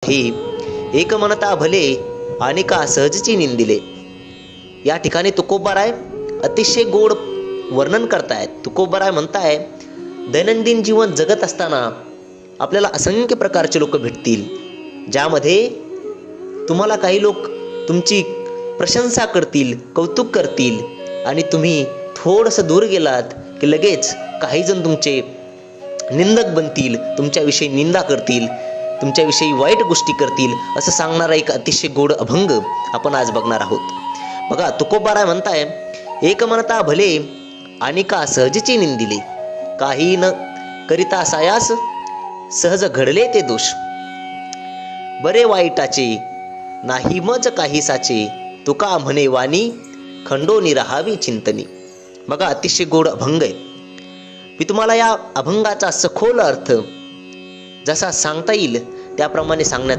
काही एक म्हणता भले आणि का सहजची निंदिले. या ठिकाणी तुकोबाराय अतिशय गोड वर्णन करतायत. तुकोबाराय म्हणताय, दैनंदिन जीवन जगत असताना आपल्याला असंख्य प्रकारचे लोक भेटतील, ज्यामध्ये तुम्हाला काही लोक तुमची प्रशंसा करतील, कौतुक करतील, आणि तुम्ही थोडंसं दूर गेलात की लगेच काही जण तुमचे निंदक बनतील, तुमच्याविषयी निंदा करतील, तुमच्याविषयी वाईट गोष्टी करतील, असं सांगणारा एक अतिशय गोड अभंग आपण आज बघणार आहोत. बघा, तुकोबाराय म्हणताय, एक म्हणता भले आणि का सहजची निंदिले. काही न करिता सायास सहज घडले ते दोष. बरे वाईटाचे नाही मज काही साचे, तुका म्हणे वाणी खंडोनी राहावी चिंतनी. बघा, अतिशय गोड अभंग आहे. मी तुम्हाला या अभंगाचा सखोल अर्थ जसा सांगता येईल त्याप्रमाणे सांगण्याचा